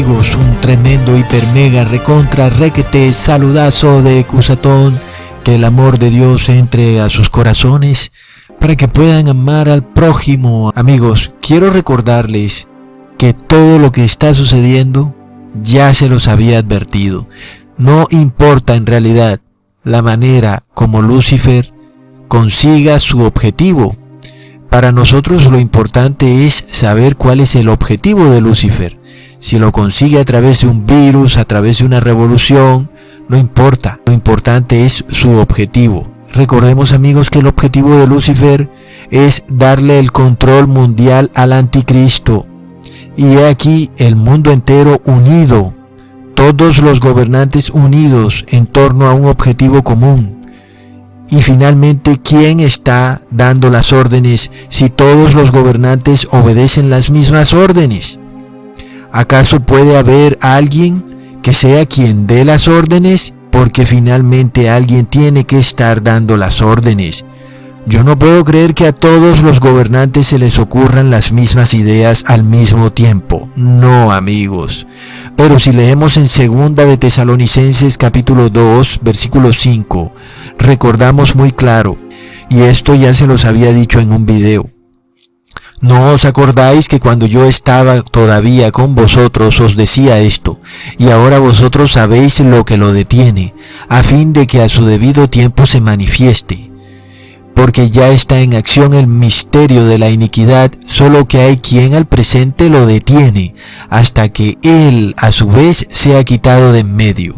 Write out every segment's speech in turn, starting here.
amigos, un tremendo hiper mega recontra requete saludazo de Cusatón. Que el amor de Dios entre a sus corazones para que puedan amar al prójimo. Amigos, quiero recordarles que todo lo que está sucediendo ya se los había advertido. No importa en realidad la manera como Lucifer consiga su objetivo. Para nosotros lo importante es saber cuál es el objetivo de Lucifer. Si lo consigue a través de un virus, a través de una revolución, no importa. Lo importante es su objetivo. Recordemos, amigos, que el objetivo de Lucifer es darle el control mundial al anticristo. Y he aquí el mundo entero unido, todos los gobernantes unidos en torno a un objetivo común. Y finalmente, ¿quién está dando las órdenes si todos los gobernantes obedecen las mismas órdenes? ¿Acaso puede haber alguien que sea quien dé las órdenes? Porque finalmente alguien tiene que estar dando las órdenes. Yo no puedo creer que a todos los gobernantes se les ocurran las mismas ideas al mismo tiempo. No, amigos. Pero si leemos en 2 de Tesalonicenses capítulo 2, versículo 5, recordamos muy claro, y esto ya se los había dicho en un video. ¿No os acordáis que cuando yo estaba todavía con vosotros os decía esto? Y ahora vosotros sabéis lo que lo detiene, a fin de que a su debido tiempo se manifieste. Porque ya está en acción el misterio de la iniquidad, solo que hay quien al presente lo detiene, hasta que él a su vez sea quitado de en medio.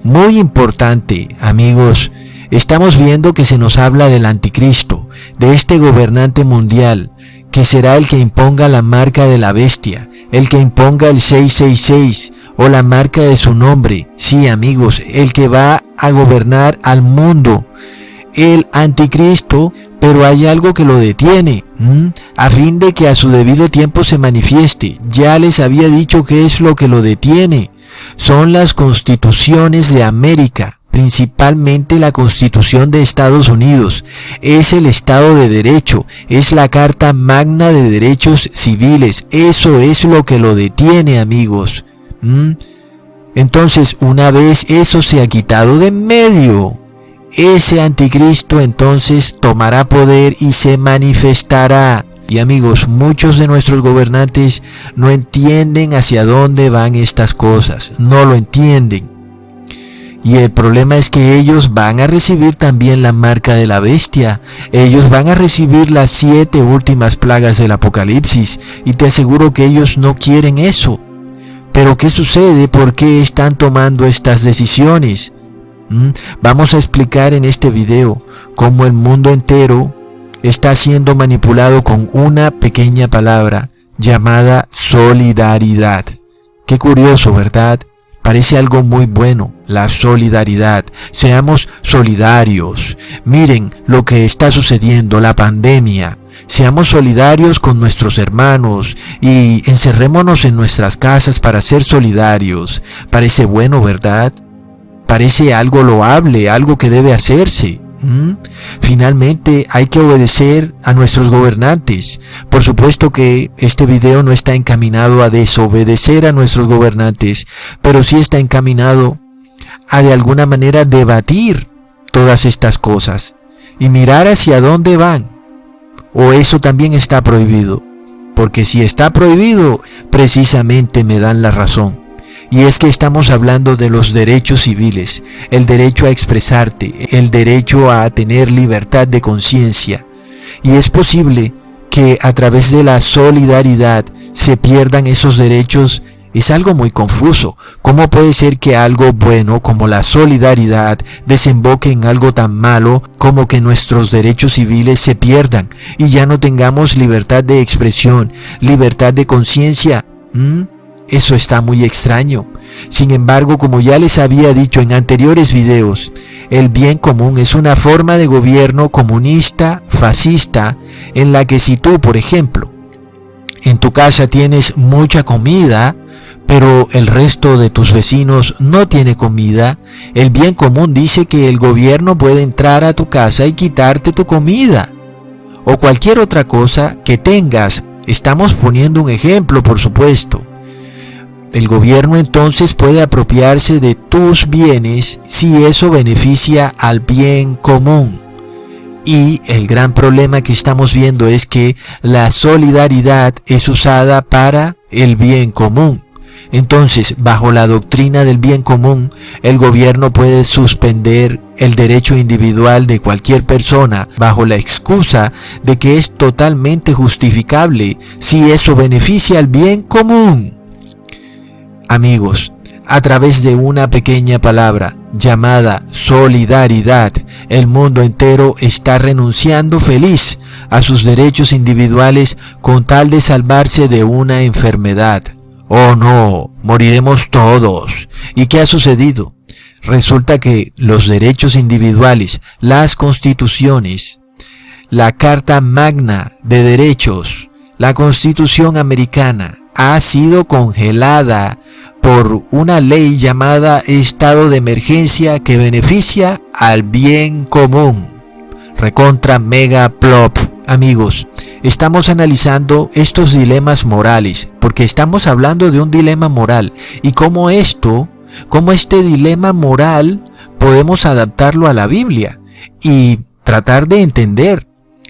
Muy importante, amigos, estamos viendo que se nos habla del anticristo, de este gobernante mundial, que será el que imponga la marca de la bestia, el que imponga el 666 o la marca de su nombre. Sí, amigos, el que va a gobernar al mundo, el anticristo, pero hay algo que lo detiene, a fin de que a su debido tiempo se manifieste. Ya les había dicho qué es lo que lo detiene. Son las constituciones de América. Principalmente la Constitución de Estados Unidos, es el Estado de Derecho, es la Carta Magna de Derechos Civiles, eso es lo que lo detiene, amigos. Entonces, una vez eso se ha quitado de en medio, ese anticristo entonces tomará poder y se manifestará. Y amigos, muchos de nuestros gobernantes no entienden hacia dónde van estas cosas, no lo entienden. Y el problema es que ellos van a recibir también la marca de la bestia. Ellos van a recibir las 7 últimas plagas del Apocalipsis. Y te aseguro que ellos no quieren eso. Pero ¿qué sucede? ¿Por qué están tomando estas decisiones? Vamos a explicar en este video cómo el mundo entero está siendo manipulado con una pequeña palabra llamada solidaridad. Qué curioso, ¿verdad? Parece algo muy bueno, la solidaridad. Seamos solidarios. Miren lo que está sucediendo, la pandemia. Seamos solidarios con nuestros hermanos y encerrémonos en nuestras casas para ser solidarios. Parece bueno, ¿verdad? Parece algo loable, algo que debe hacerse. Finalmente hay que obedecer a nuestros gobernantes. Por supuesto que este video no está encaminado a desobedecer a nuestros gobernantes, pero sí está encaminado a de alguna manera debatir todas estas cosas y mirar hacia dónde van. O eso también está prohibido, porque si está prohibido, precisamente me dan la razón. Y es que estamos hablando de los derechos civiles, el derecho a expresarte, el derecho a tener libertad de conciencia. Y es posible que a través de la solidaridad se pierdan esos derechos. Es algo muy confuso. ¿Cómo puede ser que algo bueno como la solidaridad desemboque en algo tan malo como que nuestros derechos civiles se pierdan y ya no tengamos libertad de expresión, libertad de conciencia? Eso está muy extraño. Sin embargo, como ya les había dicho en anteriores videos, el bien común es una forma de gobierno comunista, fascista, en la que si tú, por ejemplo, en tu casa tienes mucha comida, pero el resto de tus vecinos no tiene comida, el bien común dice que el gobierno puede entrar a tu casa y quitarte tu comida, o cualquier otra cosa que tengas. Estamos poniendo un ejemplo, por supuesto. el gobierno entonces puede apropiarse de tus bienes si eso beneficia al bien común. Y el gran problema que estamos viendo es que la solidaridad es usada para el bien común. Entonces, bajo la doctrina del bien común, el gobierno puede suspender el derecho individual de cualquier persona bajo la excusa de que es totalmente justificable si eso beneficia al bien común. Amigos, a través de una pequeña palabra llamada solidaridad, el mundo entero está renunciando feliz a sus derechos individuales con tal de salvarse de una enfermedad. Oh no, moriremos todos. ¿Y qué ha sucedido? Resulta que los derechos individuales, las constituciones, la Carta Magna de Derechos, la Constitución Americana, ha sido congelada por una ley llamada Estado de Emergencia que beneficia al bien común. Recontra mega plop. Amigos, estamos analizando estos dilemas morales, porque estamos hablando de un dilema moral y cómo este dilema moral podemos adaptarlo a la Biblia y tratar de entender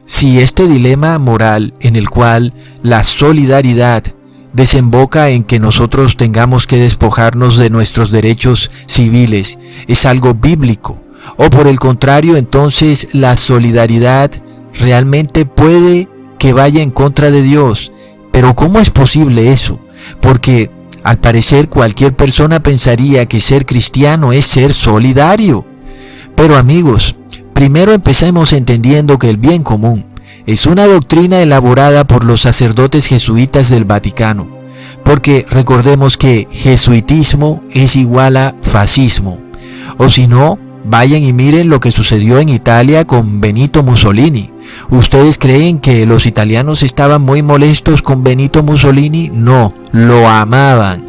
si este dilema moral en el cual la solidaridad desemboca en que nosotros tengamos que despojarnos de nuestros derechos civiles es algo bíblico, o por el contrario, entonces la solidaridad realmente puede que vaya en contra de Dios. Pero ¿cómo es posible eso? Porque al parecer cualquier persona pensaría que ser cristiano es ser solidario. Pero amigos, primero empecemos entendiendo que el bien común es una doctrina elaborada por los sacerdotes jesuitas del Vaticano, porque recordemos que jesuitismo es igual a fascismo, o si no, vayan y miren lo que sucedió en Italia con Benito Mussolini. ¿Ustedes creen que los italianos estaban muy molestos con Benito Mussolini? No, lo amaban,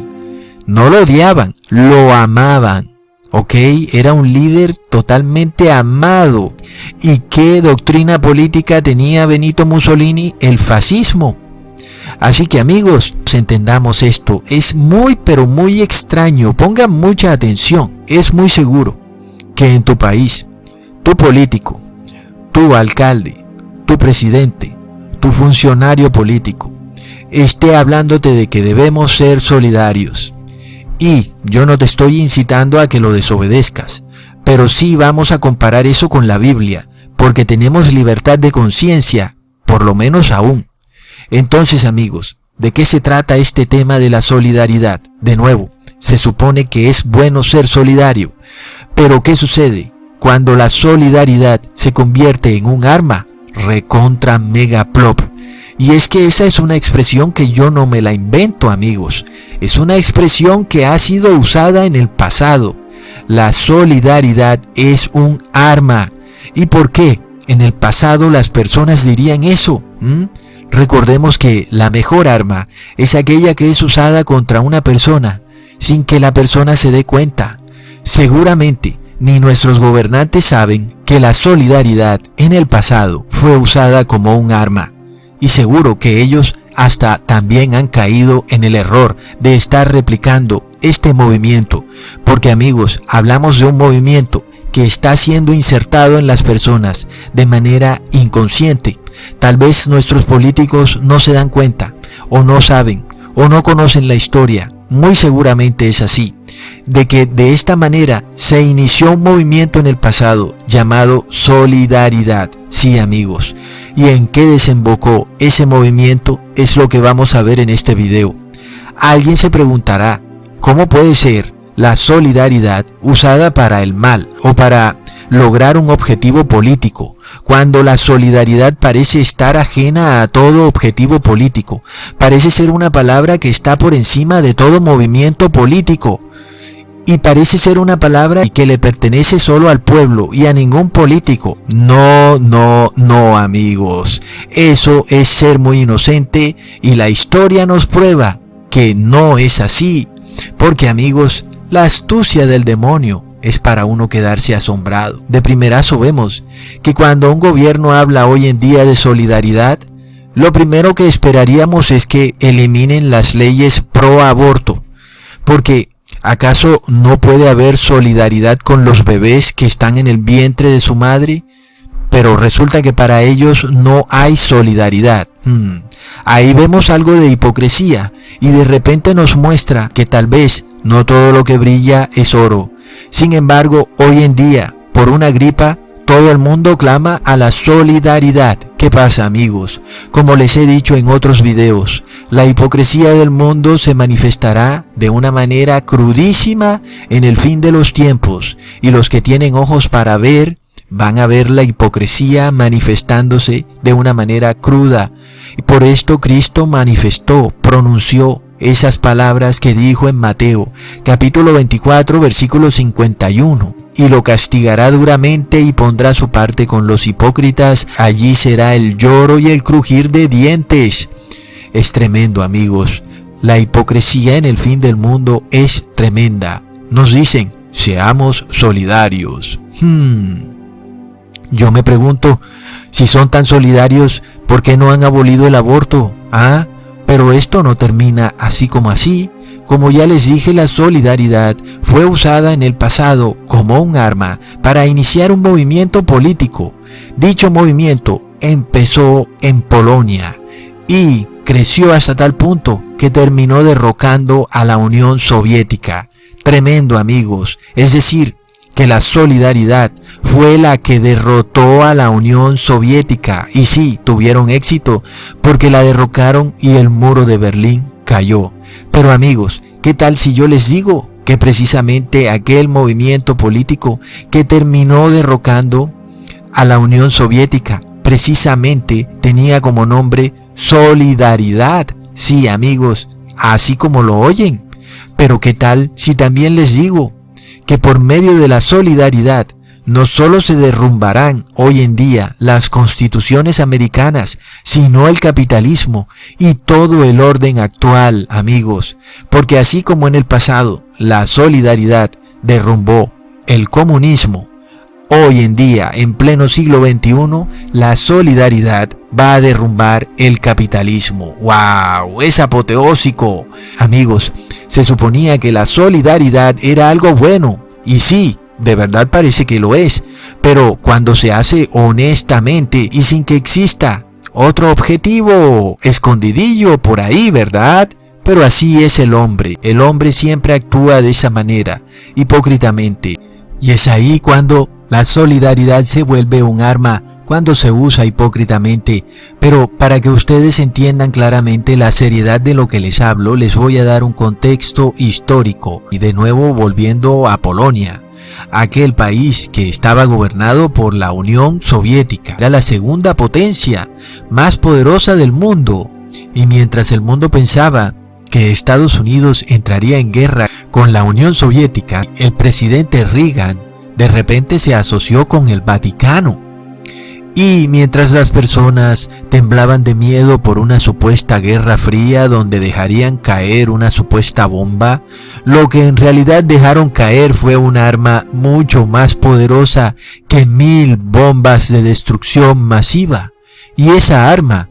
no lo odiaban, lo amaban. ¿Ok? Era un líder totalmente amado. ¿Y qué doctrina política tenía Benito Mussolini? El fascismo. Así que amigos, pues entendamos esto. Es muy pero muy extraño. Pongan mucha atención. Es muy seguro que en tu país, tu político, tu alcalde, tu presidente, tu funcionario político, esté hablándote de que debemos ser solidarios. Y yo no te estoy incitando a que lo desobedezcas, pero sí vamos a comparar eso con la Biblia, porque tenemos libertad de conciencia, por lo menos aún. Entonces amigos, ¿de qué se trata este tema de la solidaridad? De nuevo, se supone que es bueno ser solidario, pero ¿qué sucede cuando la solidaridad se convierte en un arma? Recontra mega plop. Y es que esa es una expresión que yo no me la invento, amigos. Es una expresión que ha sido usada en el pasado. La solidaridad es un arma. ¿Y por qué en el pasado las personas dirían eso? Recordemos que la mejor arma es aquella que es usada contra una persona sin que la persona se dé cuenta. Seguramente ni nuestros gobernantes saben que la solidaridad en el pasado fue usada como un arma. Y seguro que ellos hasta también han caído en el error de estar replicando este movimiento. Porque amigos, hablamos de un movimiento que está siendo insertado en las personas de manera inconsciente. Tal vez nuestros políticos no se dan cuenta, o no saben, o no conocen la historia. Muy seguramente es así, de que de esta manera se inició un movimiento en el pasado llamado solidaridad. Sí amigos, ¿y en qué desembocó ese movimiento? Es lo que vamos a ver en este video. Alguien se preguntará, ¿cómo puede ser la solidaridad usada para el mal o para lograr un objetivo político, cuando la solidaridad parece estar ajena a todo objetivo político? Parece ser una palabra que está por encima de todo movimiento político. Y parece ser una palabra que le pertenece solo al pueblo y a ningún político. No, amigos. Eso es ser muy inocente y la historia nos prueba que no es así. Porque amigos, la astucia del demonio es para uno quedarse asombrado. De primerazo vemos que cuando un gobierno habla hoy en día de solidaridad, lo primero que esperaríamos es que eliminen las leyes pro aborto. Porque ¿acaso no puede haber solidaridad con los bebés que están en el vientre de su madre? Pero resulta que para ellos no hay solidaridad. Ahí vemos algo de hipocresía y de repente nos muestra que tal vez no todo lo que brilla es oro. Sin embargo, hoy en día, por una gripa, todo el mundo clama a la solidaridad. ¿Qué pasa, amigos? Como les he dicho en otros videos, la hipocresía del mundo se manifestará de una manera crudísima en el fin de los tiempos, y los que tienen ojos para ver van a ver la hipocresía manifestándose de una manera cruda. Y por esto Cristo pronunció esas palabras que dijo en Mateo, capítulo 24, versículo 51. Y lo castigará duramente y pondrá su parte con los hipócritas. Allí será el lloro y el crujir de dientes. Es tremendo, amigos. La hipocresía en el fin del mundo es tremenda. Nos dicen, seamos solidarios. Yo me pregunto, si son tan solidarios, ¿por qué no han abolido el aborto? Pero esto no termina así como así. Como ya les dije, la solidaridad fue usada en el pasado como un arma para iniciar un movimiento político. Dicho movimiento empezó en Polonia y creció hasta tal punto que terminó derrocando a la Unión Soviética. Tremendo, amigos. Es decir, que la solidaridad fue la que derrotó a la Unión Soviética. Y sí, tuvieron éxito porque la derrocaron y el muro de Berlín cayó. Pero amigos, ¿qué tal si yo les digo que precisamente aquel movimiento político que terminó derrocando a la Unión Soviética precisamente tenía como nombre solidaridad? Sí, amigos, así como lo oyen. Pero ¿qué tal si también les digo que por medio de la solidaridad no solo se derrumbarán hoy en día las constituciones americanas, sino el capitalismo y todo el orden actual, amigos? Porque así como en el pasado la solidaridad derrumbó el comunismo, hoy en día, en pleno siglo XXI, la solidaridad va a derrumbar el capitalismo. ¡Wow! Es apoteósico. Amigos, se suponía que la solidaridad era algo bueno, y sí, de verdad parece que lo es, pero cuando se hace honestamente y sin que exista otro objetivo escondidillo por ahí, ¿verdad? Pero así es el hombre siempre actúa de esa manera, hipócritamente, y es ahí cuando la solidaridad se vuelve un arma, cuando se usa hipócritamente. Pero para que ustedes entiendan claramente la seriedad de lo que les hablo, les voy a dar un contexto histórico. Y de nuevo volviendo a Polonia, aquel país que estaba gobernado por la Unión Soviética. Era la segunda potencia más poderosa del mundo. Y mientras el mundo pensaba que Estados Unidos entraría en guerra con la Unión Soviética, el presidente Reagan de repente se asoció con el Vaticano. Y mientras las personas temblaban de miedo por una supuesta guerra fría donde dejarían caer una supuesta bomba, lo que en realidad dejaron caer fue un arma mucho más poderosa que 1000 bombas de destrucción masiva. Y esa arma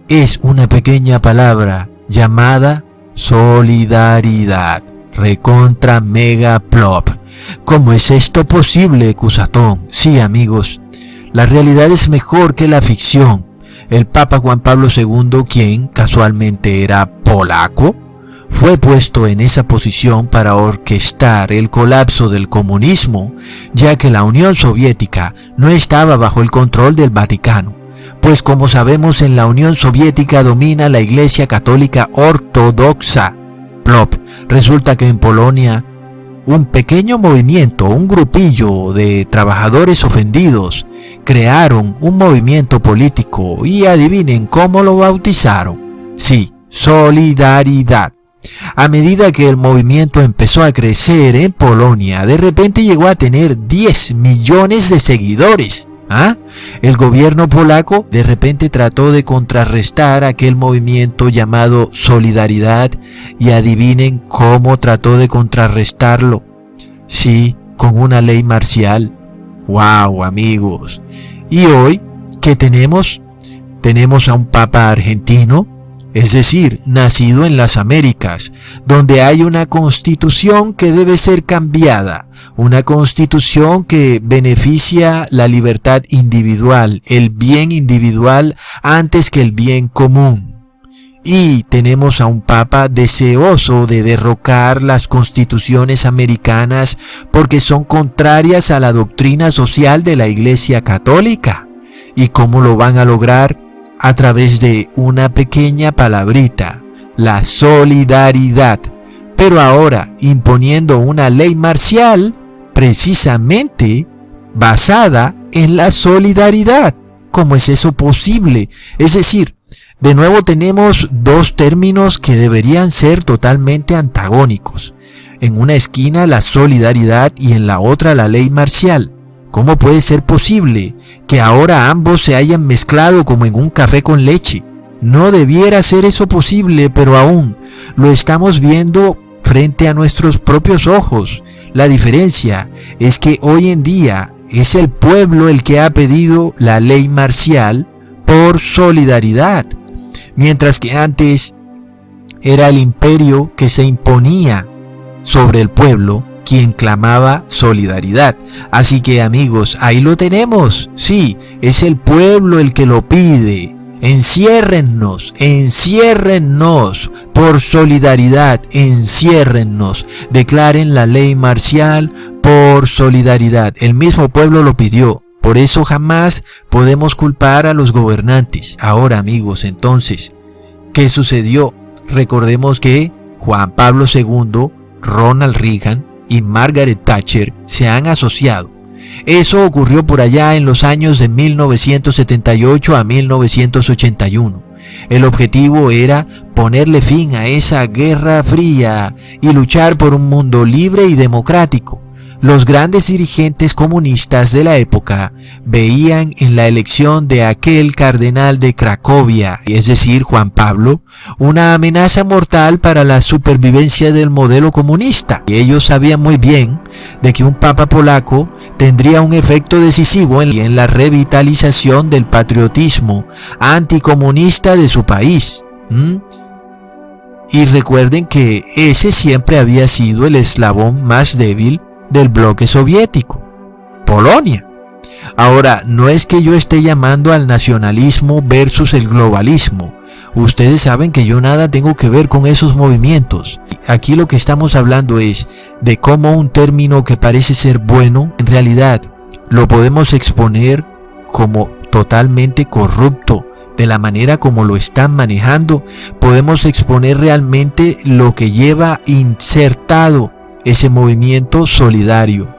es una pequeña palabra llamada solidaridad. Recontra mega plop. ¿Cómo es esto posible, Cusatón? Sí, amigos, la realidad es mejor que la ficción. El Papa Juan Pablo II, quien casualmente era polaco, fue puesto en esa posición para orquestar el colapso del comunismo, ya que la Unión Soviética no estaba bajo el control del Vaticano. Pues como sabemos, en la Unión Soviética domina la Iglesia Católica Ortodoxa. Plop. Resulta que en Polonia un pequeño movimiento, un grupillo de trabajadores ofendidos, crearon un movimiento político y adivinen cómo lo bautizaron. Sí, solidaridad. A medida que el movimiento empezó a crecer en Polonia, de repente llegó a tener 10 millones de seguidores. El gobierno polaco de repente trató de contrarrestar aquel movimiento llamado solidaridad y adivinen cómo trató de contrarrestarlo. Sí, con una ley marcial. ¡Wow, amigos! Y hoy, ¿qué tenemos? Tenemos a un papa argentino es decir, nacido en las Américas, donde hay una constitución que debe ser cambiada, una constitución que beneficia la libertad individual, el bien individual antes que el bien común. Y tenemos a un papa deseoso de derrocar las constituciones americanas porque son contrarias a la doctrina social de la Iglesia Católica. ¿Y cómo lo van a lograr? A través de una pequeña palabrita, la solidaridad. Pero ahora imponiendo una ley marcial precisamente basada en la solidaridad. ¿Cómo es eso posible? Es decir, de nuevo tenemos dos términos que deberían ser totalmente antagónicos. En una esquina la solidaridad y en la otra la ley marcial. ¿Cómo puede ser posible que ahora ambos se hayan mezclado como en un café con leche? No debiera ser eso posible, pero aún lo estamos viendo frente a nuestros propios ojos. La diferencia es que hoy en día es el pueblo el que ha pedido la ley marcial por solidaridad, mientras que antes era el imperio que se imponía sobre el pueblo quien clamaba solidaridad. Así que amigos, ahí lo tenemos. Sí, es el pueblo el que lo pide. Enciérrennos por solidaridad, enciérrennos. Declaren la ley marcial por solidaridad. El mismo pueblo lo pidió. Por eso jamás podemos culpar a los gobernantes. Ahora amigos, entonces, ¿qué sucedió? Recordemos que Juan Pablo II, Ronald Reagan y Margaret Thatcher se han asociado. Eso ocurrió por allá en los años de 1978 a 1981. El objetivo era ponerle fin a esa guerra fría y luchar por un mundo libre y democrático. Los grandes dirigentes comunistas de la época veían en la elección de aquel cardenal de Cracovia, es decir, Juan Pablo, una amenaza mortal para la supervivencia del modelo comunista. Y ellos sabían muy bien de que un papa polaco tendría un efecto decisivo en la revitalización del patriotismo anticomunista de su país. Y recuerden que ese siempre había sido el eslabón más débil del bloque soviético, Polonia. Ahora, no es que yo esté llamando al nacionalismo versus el globalismo. Ustedes saben que yo nada tengo que ver con esos movimientos. Aquí lo que estamos hablando es de cómo un término que parece ser bueno, en realidad lo podemos exponer como totalmente corrupto. De la manera como lo están manejando, podemos exponer realmente lo que lleva insertado ese movimiento solidario,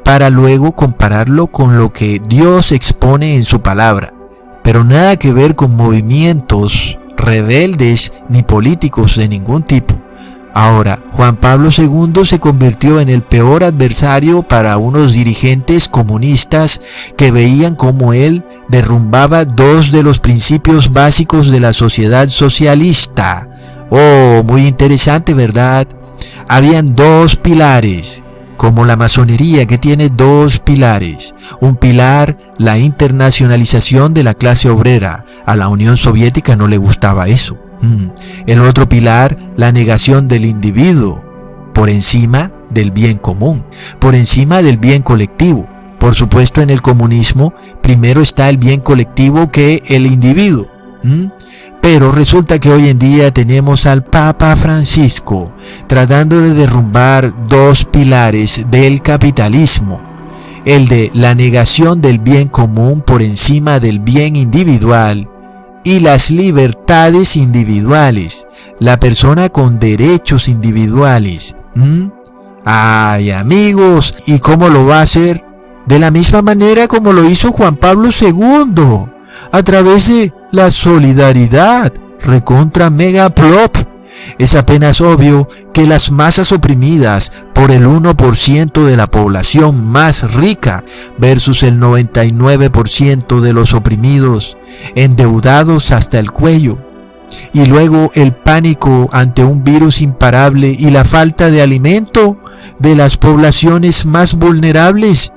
para luego compararlo con lo que Dios expone en su palabra, pero nada que ver con movimientos rebeldes ni políticos de ningún tipo. Ahora, Juan Pablo II se convirtió en el peor adversario para unos dirigentes comunistas que veían cómo él derrumbaba dos de los principios básicos de la sociedad socialista. Oh, muy interesante, ¿verdad? Habían dos pilares, como la masonería que tiene dos pilares. Un pilar, la internacionalización de la clase obrera. A la Unión Soviética no le gustaba eso. El otro pilar, la negación del individuo por encima del bien común, por encima del bien colectivo. Por supuesto, en el comunismo primero está el bien colectivo que el individuo. Pero resulta que hoy en día tenemos al Papa Francisco tratando de derrumbar dos pilares del capitalismo. El de la negación del bien común por encima del bien individual y las libertades individuales, la persona con derechos individuales. Ay, amigos, ¿y cómo lo va a hacer? De la misma manera como lo hizo Juan Pablo II, a través de la solidaridad, recontra mega plop. Es apenas obvio que las masas oprimidas por el 1% de la población más rica versus el 99% de los oprimidos, endeudados hasta el cuello, y luego el pánico ante un virus imparable y la falta de alimento de las poblaciones más vulnerables,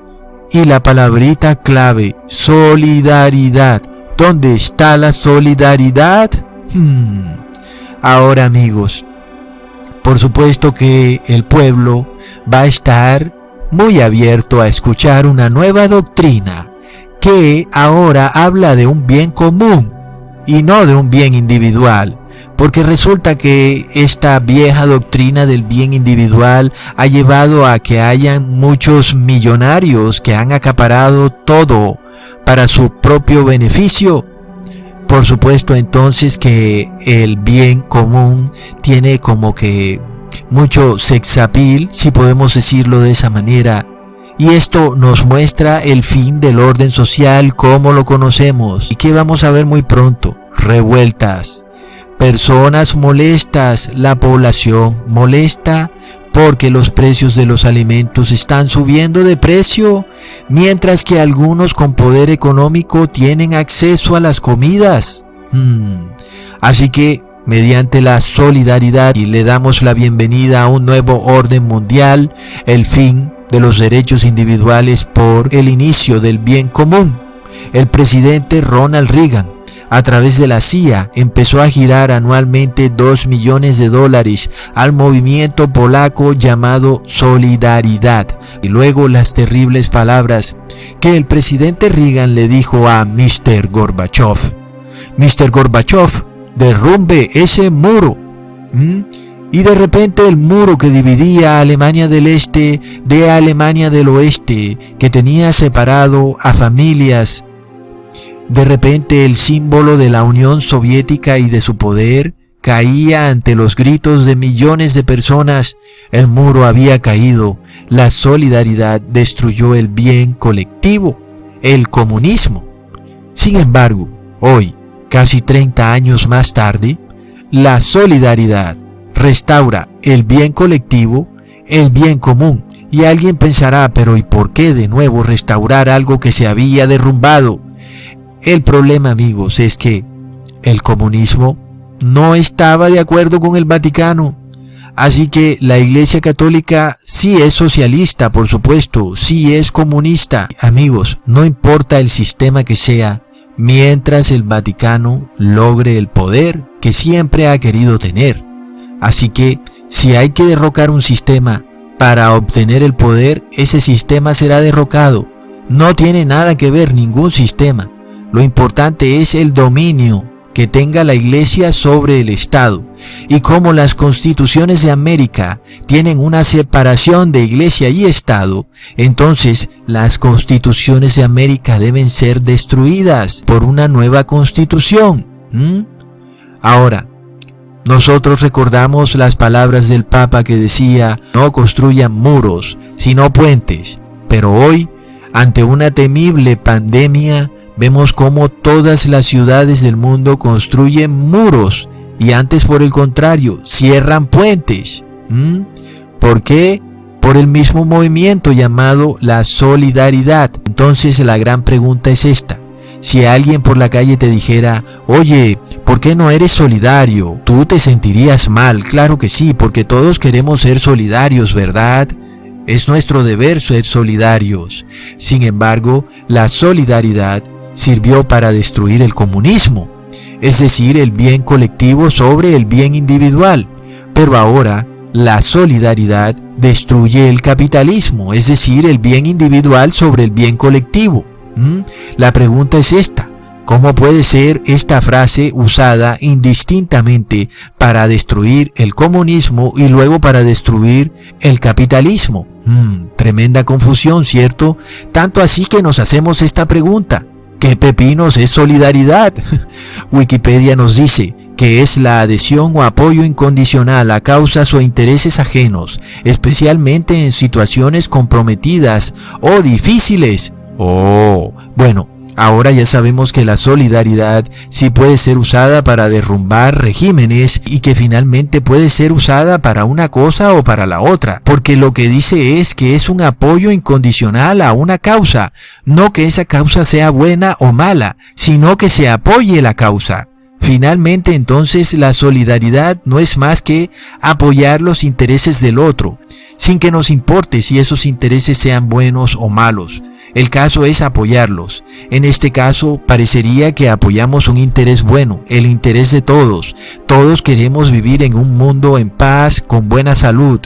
y la palabrita clave, solidaridad. ¿Dónde está la solidaridad? Ahora, amigos, por supuesto que el pueblo va a estar muy abierto a escuchar una nueva doctrina que ahora habla de un bien común y no de un bien individual, porque resulta que esta vieja doctrina del bien individual ha llevado a que hayan muchos millonarios que han acaparado todo para su propio beneficio. Por supuesto entonces que el bien común tiene como que mucho sex appeal, si podemos decirlo de esa manera, y esto nos muestra el fin del orden social como lo conocemos y que vamos a ver muy pronto: revueltas, personas molestas, la población molesta porque los precios de los alimentos están subiendo de precio, mientras que algunos con poder económico tienen acceso a las comidas. Así que mediante la solidaridad y le damos la bienvenida a un nuevo orden mundial, el fin de los derechos individuales por el inicio del bien común. El presidente Ronald Reagan, a través de la CIA, empezó a girar anualmente $2 millones al movimiento polaco llamado Solidaridad. Y luego las terribles palabras que el presidente Reagan le dijo a Mr. Gorbachev: Mr. Gorbachev, derrumbe ese muro. Y de repente el muro que dividía a Alemania del Este de Alemania del Oeste, que tenía separado a familias, de repente el símbolo de la Unión Soviética y de su poder caía ante los gritos de millones de personas. El muro había caído. La solidaridad destruyó el bien colectivo, el comunismo. Sin embargo, hoy, casi 30 años más tarde, la solidaridad restaura el bien colectivo, el bien común. Y alguien pensará: pero ¿y por qué de nuevo restaurar algo que se había derrumbado? El problema, amigos, es que el comunismo no estaba de acuerdo con el Vaticano. Así que la Iglesia Católica sí es socialista, por supuesto, sí es comunista. Amigos, no importa el sistema que sea, mientras el Vaticano logre el poder que siempre ha querido tener. Así que si hay que derrocar un sistema para obtener el poder, ese sistema será derrocado. No tiene nada que ver ningún sistema. Lo importante es el dominio que tenga la Iglesia sobre el Estado. Y como las constituciones de América tienen una separación de Iglesia y Estado, entonces las constituciones de América deben ser destruidas por una nueva constitución. Ahora, nosotros recordamos las palabras del Papa que decía: no construyan muros, sino puentes. Pero hoy, ante una temible pandemia, vemos cómo todas las ciudades del mundo construyen muros y antes, por el contrario, cierran puentes. ¿Por qué? Por el mismo movimiento llamado la solidaridad. Entonces la gran pregunta es esta: si alguien por la calle te dijera: oye, ¿por qué no eres solidario? ¿Tú te sentirías mal? Claro que sí, porque todos queremos ser solidarios, ¿verdad? Es nuestro deber ser solidarios. Sin embargo, la solidaridad sirvió para destruir el comunismo, es decir, el bien colectivo sobre el bien individual. Pero ahora, la solidaridad destruye el capitalismo, es decir, el bien individual sobre el bien colectivo. La pregunta es esta: ¿cómo puede ser esta frase usada indistintamente para destruir el comunismo y luego para destruir el capitalismo? Tremenda confusión, ¿cierto? Tanto así que nos hacemos esta pregunta: ¿qué pepinos es solidaridad? Wikipedia nos dice que es la adhesión o apoyo incondicional a causas o intereses ajenos, especialmente en situaciones comprometidas o difíciles. Bueno, ahora ya sabemos que la solidaridad sí puede ser usada para derrumbar regímenes y que finalmente puede ser usada para una cosa o para la otra, porque lo que dice es que es un apoyo incondicional a una causa, no que esa causa sea buena o mala, sino que se apoye la causa. Finalmente, entonces, la solidaridad no es más que apoyar los intereses del otro, sin que nos importe si esos intereses sean buenos o malos. El caso es apoyarlos. En este caso, parecería que apoyamos un interés bueno, el interés de todos. Todos queremos vivir en un mundo en paz, con buena salud,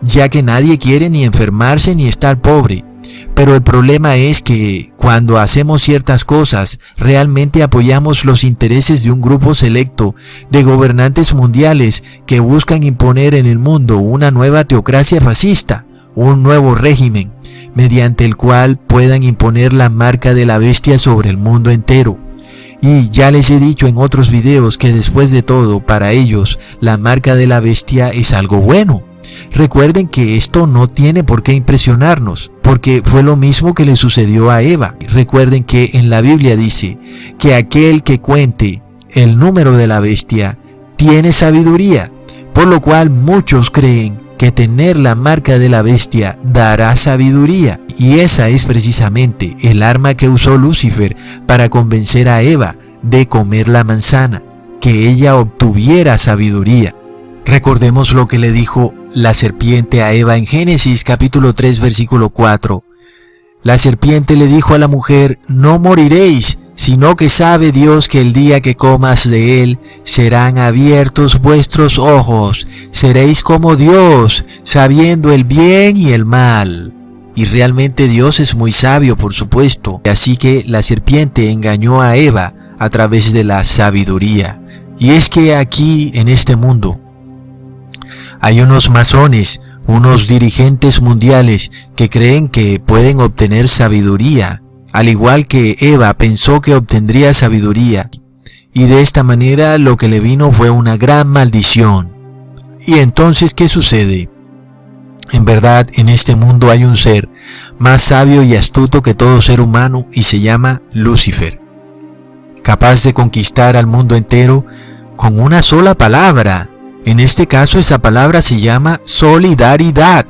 ya que nadie quiere ni enfermarse ni estar pobre. Pero el problema es que cuando hacemos ciertas cosas, realmente apoyamos los intereses de un grupo selecto de gobernantes mundiales que buscan imponer en el mundo una nueva teocracia fascista, un nuevo régimen, mediante el cual puedan imponer la marca de la bestia sobre el mundo entero. Y ya les he dicho en otros videos que después de todo, para ellos, la marca de la bestia es algo bueno. Recuerden que esto no tiene por qué impresionarnos, porque fue lo mismo que le sucedió a Eva. Recuerden que en la Biblia dice que aquel que cuente el número de la bestia tiene sabiduría, por lo cual muchos creen que tener la marca de la bestia dará sabiduría, y esa es precisamente el arma que usó Lucifer para convencer a Eva de comer la manzana, que ella obtuviera sabiduría. Recordemos lo que le dijo la serpiente a Eva en Génesis capítulo 3 versículo 4. La serpiente le dijo a la mujer: no moriréis, sino que sabe Dios que el día que comas de él serán abiertos vuestros ojos, seréis como Dios, sabiendo el bien y el mal. Y realmente Dios es muy sabio, por supuesto, así que la serpiente engañó a Eva a través de la sabiduría. Y es que aquí en este mundo hay unos masones, unos dirigentes mundiales que creen que pueden obtener sabiduría, al igual que Eva pensó que obtendría sabiduría, y de esta manera lo que le vino fue una gran maldición. Y entonces, ¿qué sucede? En verdad, en este mundo hay un ser más sabio y astuto que todo ser humano y se llama Lucifer, capaz de conquistar al mundo entero con una sola palabra. En este caso, esa palabra se llama solidaridad.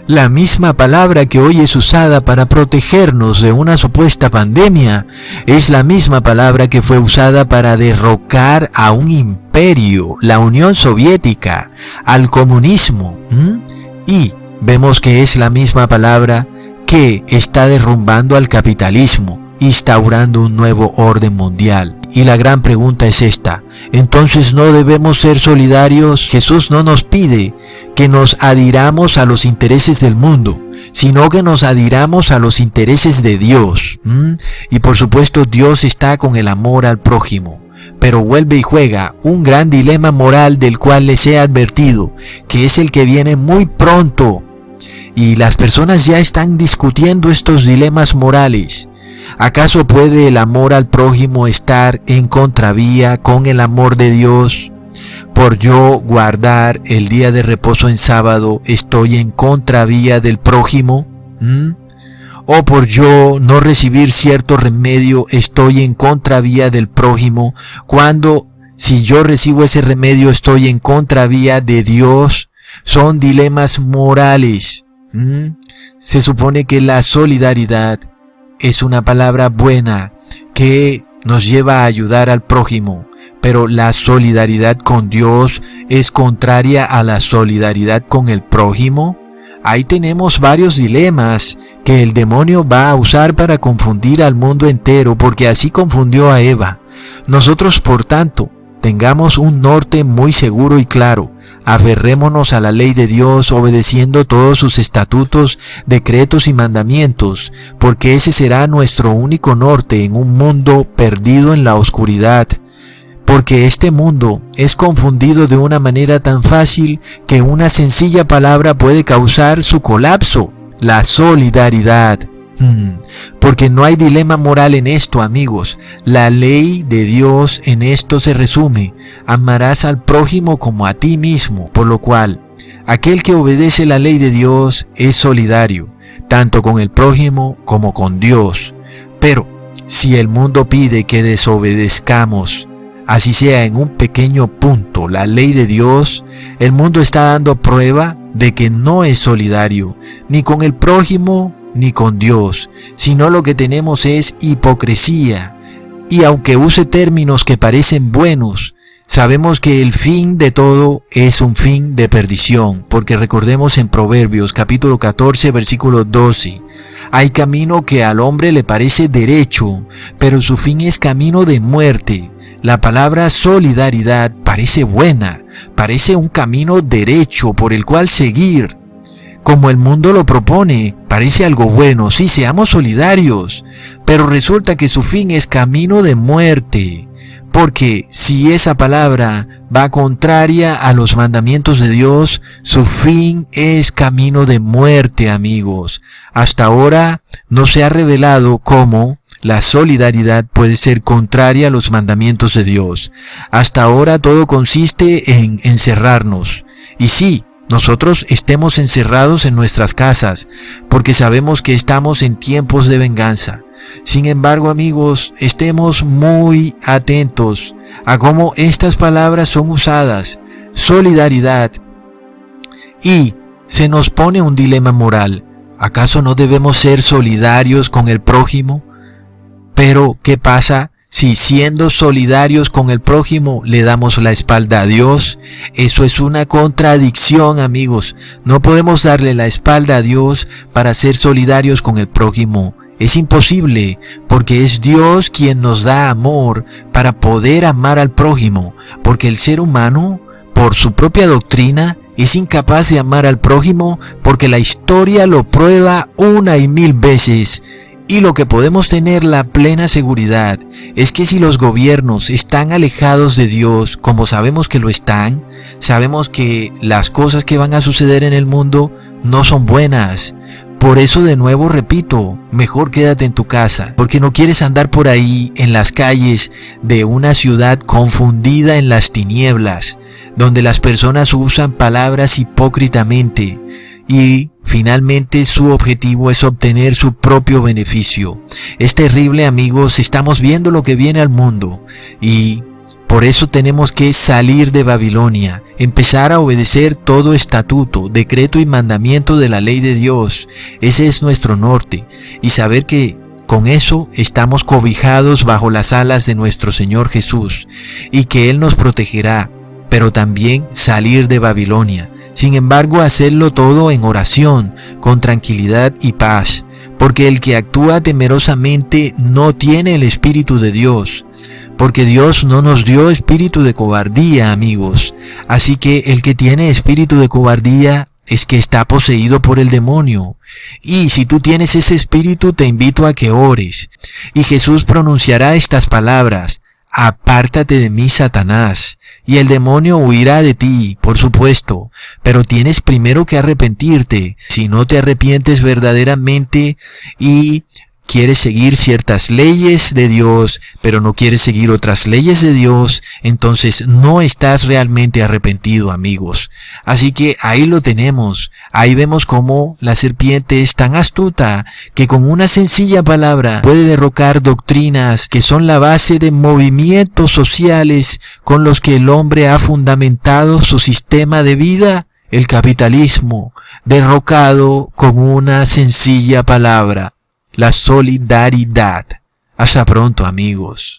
La misma palabra que hoy es usada para protegernos de una supuesta pandemia es la misma palabra que fue usada para derrocar a un imperio, la Unión Soviética, al comunismo. Y vemos que es la misma palabra que está derrumbando al capitalismo, instaurando un nuevo orden mundial. Y la gran pregunta es esta: ¿entonces no debemos ser solidarios? Jesús no nos pide que nos adhiramos a los intereses del mundo, sino que nos adhiramos a los intereses de Dios. Y por supuesto Dios está con el amor al prójimo, pero vuelve y juega un gran dilema moral del cual les he advertido, que es el que viene muy pronto. Y las personas ya están discutiendo estos dilemas morales. ¿Acaso puede el amor al prójimo estar en contravía con el amor de Dios? Por yo guardar el día de reposo en sábado, ¿estoy en contravía del prójimo? ¿O por yo no recibir cierto remedio, estoy en contravía del prójimo? Cuando, si yo recibo ese remedio, estoy en contravía de Dios. Son dilemas morales. Se supone que la solidaridad es una palabra buena que nos lleva a ayudar al prójimo, pero la solidaridad con Dios es contraria a la solidaridad con el prójimo. Ahí tenemos varios dilemas que el demonio va a usar para confundir al mundo entero, porque así confundió a Eva. Nosotros, por tanto, tengamos un norte muy seguro y claro. Aferrémonos a la ley de Dios, obedeciendo todos sus estatutos, decretos y mandamientos, porque ese será nuestro único norte en un mundo perdido en la oscuridad. Porque este mundo es confundido de una manera tan fácil que una sencilla palabra puede causar su colapso: la solidaridad. Porque no hay dilema moral en esto, amigos. La ley de Dios en esto se resume: amarás al prójimo como a ti mismo. Por lo cual, aquel que obedece la ley de Dios es solidario, tanto con el prójimo como con Dios. Pero si el mundo pide que desobedezcamos, así sea en un pequeño punto, la ley de Dios, el mundo está dando prueba de que no es solidario, ni con el prójimo ni con Dios, sino lo que tenemos es hipocresía. Y aunque use términos que parecen buenos, sabemos que el fin de todo es un fin de perdición, porque recordemos en Proverbios capítulo 14 versículo 12, hay camino que al hombre le parece derecho, pero su fin es camino de muerte. La palabra solidaridad parece buena, parece un camino derecho por el cual seguir. Como el mundo lo propone, parece algo bueno, sí, seamos solidarios, pero resulta que su fin es camino de muerte. Porque si esa palabra va contraria a los mandamientos de Dios, su fin es camino de muerte, amigos. Hasta ahora no se ha revelado cómo la solidaridad puede ser contraria a los mandamientos de Dios. Hasta ahora todo consiste en encerrarnos. Y sí, nosotros estemos encerrados en nuestras casas, porque sabemos que estamos en tiempos de venganza. Sin embargo, amigos, estemos muy atentos a cómo estas palabras son usadas, solidaridad, y se nos pone un dilema moral. ¿Acaso no debemos ser solidarios con el prójimo? Pero, ¿qué pasa si siendo solidarios con el prójimo le damos la espalda a Dios? Eso es una contradicción, amigos. No podemos darle la espalda a Dios para ser solidarios con el prójimo. Es imposible, porque es Dios quien nos da amor para poder amar al prójimo, porque el ser humano, por su propia doctrina, es incapaz de amar al prójimo porque la historia lo prueba una y mil veces. Y lo que podemos tener la plena seguridad es que si los gobiernos están alejados de Dios, como sabemos que lo están, sabemos que las cosas que van a suceder en el mundo no son buenas. Por eso de nuevo repito, mejor quédate en tu casa, porque no quieres andar por ahí en las calles de una ciudad confundida en las tinieblas, donde las personas usan palabras hipócritamente y finalmente su objetivo es obtener su propio beneficio. Es terrible, amigos, estamos viendo lo que viene al mundo y por eso tenemos que salir de Babilonia, empezar a obedecer todo estatuto, decreto y mandamiento de la ley de Dios. Ese es nuestro norte, y saber que con eso estamos cobijados bajo las alas de nuestro Señor Jesús, y que Él nos protegerá, pero también salir de Babilonia. Sin embargo, hacerlo todo en oración, con tranquilidad y paz, porque el que actúa temerosamente no tiene el Espíritu de Dios. Porque Dios no nos dio espíritu de cobardía, amigos. Así que el que tiene espíritu de cobardía es que está poseído por el demonio. Y si tú tienes ese espíritu, te invito a que ores. Y Jesús pronunciará estas palabras: apártate de mí, Satanás. Y el demonio huirá de ti, por supuesto. Pero tienes primero que arrepentirte. Si no te arrepientes verdaderamente y quieres seguir ciertas leyes de Dios, pero no quieres seguir otras leyes de Dios, entonces no estás realmente arrepentido, amigos. Así que ahí lo tenemos. Ahí vemos cómo la serpiente es tan astuta que con una sencilla palabra puede derrocar doctrinas que son la base de movimientos sociales con los que el hombre ha fundamentado su sistema de vida, el capitalismo, derrocado con una sencilla palabra: la solidaridad. Hasta pronto, amigos.